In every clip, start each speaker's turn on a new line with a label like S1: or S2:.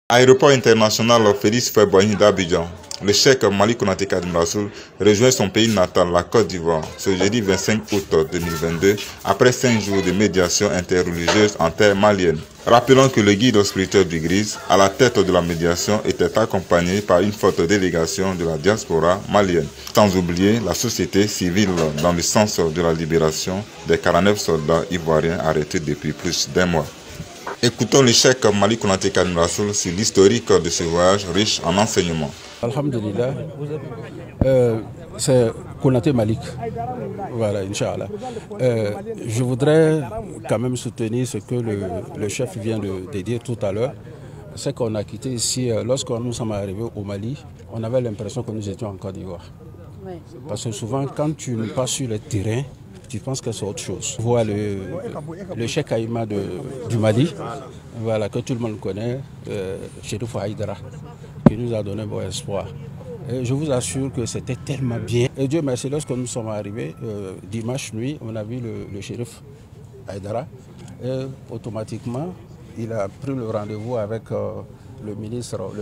S1: Aéroport international Félix Faure-Boigny d'Abidjan. Le cheikh Malick Konaté Kadim Rassoul rejoint son pays natal, la Côte d'Ivoire, ce jeudi 25 août 2022, après 5 jours de médiation interreligieuse en terre malienne. Rappelons que le guide spirituel du Grise, à la tête de la médiation, était accompagné par une forte délégation de la diaspora malienne, sans oublier la société civile dans le sens de la libération des 49 soldats ivoiriens arrêtés depuis plus d'1 mois. Écoutons le cheikh Malick Konaté Kadim Rassoul sur l'historique de ce voyage riche en enseignements.
S2: Alhamdulillah, c'est Konaté Malick, voilà, Inch'Allah. Je voudrais quand même soutenir ce que le chef vient de dire tout à l'heure. C'est qu'on a quitté ici, lorsque nous sommes arrivés au Mali, on avait l'impression que nous étions en Côte d'Ivoire. Parce que souvent, quand tu n'es pas sur le terrain, tu penses que c'est autre chose. Voilà le cheikh Aïma du Mali, voilà, que tout le monde connaît, Chérif Haïdara, qui nous a donné bon espoir. Et je vous assure que c'était tellement bien. Et Dieu merci, lorsque nous sommes arrivés, dimanche nuit, on a vu le Chérif Haïdara. Et automatiquement, il a pris le rendez-vous avec le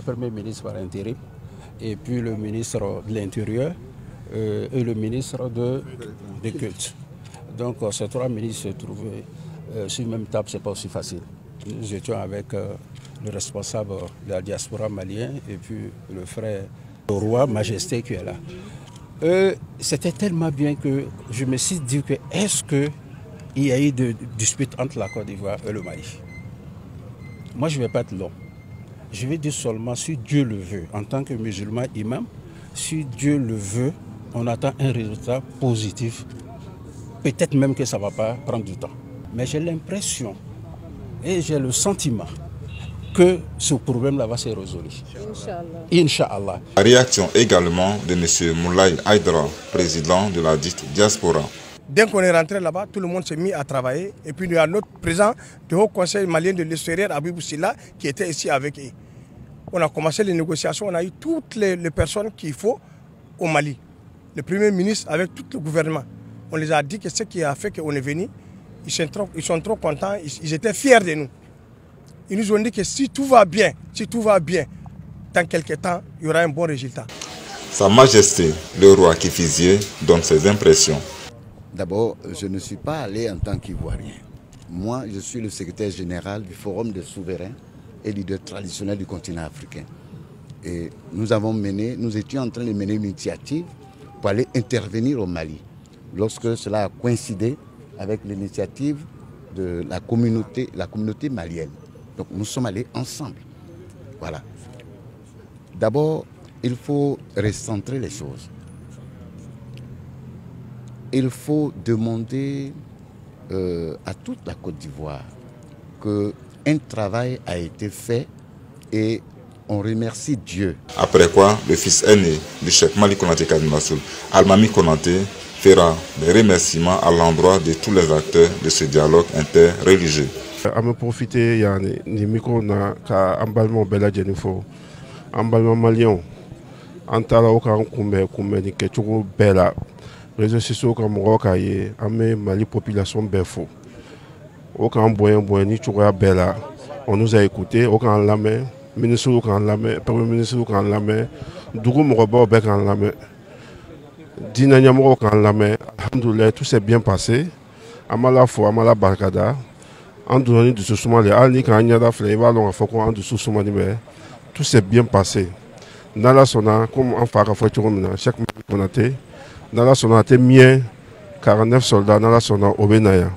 S2: premier ministre par intérim, et puis le ministre de l'Intérieur et le ministre des cultes. Donc ces 3 ministres se trouvaient sur une même table, ce n'est pas aussi facile. Nous étions avec le responsable de la diaspora malienne et puis le frère, le roi Majesté qui est là. C'était tellement bien que je me suis dit que est-ce qu'il y a eu de dispute entre la Côte d'Ivoire et le Mali? Moi je ne vais pas être long. Je vais dire seulement si Dieu le veut, en tant que musulman imam, si Dieu le veut, on attend un résultat positif. Peut-être même que ça ne va pas prendre du temps. Mais j'ai l'impression et j'ai le sentiment que ce problème-là va se résoudre. Inch'Allah. Inch'Allah.
S1: La réaction également de M. Moulaye Haïdara, président de la dite diaspora.
S3: Dès qu'on est rentré là-bas, tout le monde s'est mis à travailler. Et puis il y a notre président du Haut Conseil malien de l'extérieur, Abibou Silla, qui était ici avec eux. On a commencé les négociations, on a eu toutes les personnes qu'il faut au Mali. Le Premier ministre avec tout le gouvernement. On les a dit que ce qui a fait qu'on est venu, ils sont trop contents, ils étaient fiers de nous. Ils nous ont dit que si tout va bien, dans quelques temps, il y aura un bon résultat.
S1: Sa Majesté, le roi Kifisier, donne ses impressions.
S4: D'abord, je ne suis pas allé en tant qu'Ivoirien. Moi, je suis le secrétaire général du Forum des souverains et leaders traditionnels du continent africain. Et nous étions en train de mener une initiative pour aller intervenir au Mali. Lorsque cela a coïncidé avec l'initiative de la communauté malienne. Donc nous sommes allés ensemble. Voilà. D'abord, il faut recentrer les choses. Il faut demander à toute la Côte d'Ivoire qu'un travail a été fait et on remercie Dieu.
S1: Après quoi, le fils aîné du cheikh Malick Konaté Kadim Rassoul, Almami Konaté, fera des remerciements à l'endroit de tous les acteurs de ce dialogue interreligieux.
S5: À me profiter, il y a des micros qui ont emballement bela jenifo, emballement malien, antala oka kumbe ni ketchuko bela, réseaux sociaux comme roka ye, amé Mali population befo, oka boyen ni choua bela, on nous a écouté, oka en la main, ministre oka en la main, premier ministre oka en la main, dougou morobo bek en la main. Dina Nyamoro kan lamé, alhamdoulilah, tout s'est bien passé. Amala fo, amala barkada. En donnant du soussouma, les alni kan nyada fleva long afoko en du soussouma mais tout s'est bien passé. Nala sona, comme en fara foiturumina, chaque Konaté, Nala sona était mien, 49 soldats, Nala sona obenaya.